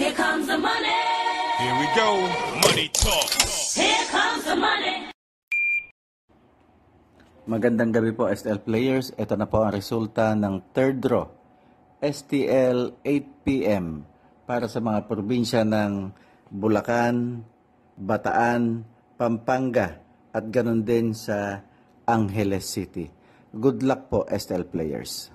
Here comes the money. Here we go. Money talk. Here comes the money. Magandang gabi po STL players. Ito na po ang resulta ng third draw. STL 8 p.m. para sa mga probinsya ng Bulacan, Bataan, Pampanga at ganun din sa Angeles City. Good luck po STL players.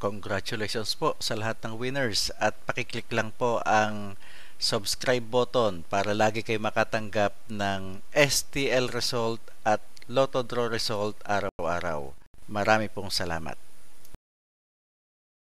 Congratulations po sa lahat ng winners at pakiclick lang po ang subscribe button para lagi kayo makatanggap ng STL result at Lotto Draw result araw-araw. Marami pong salamat.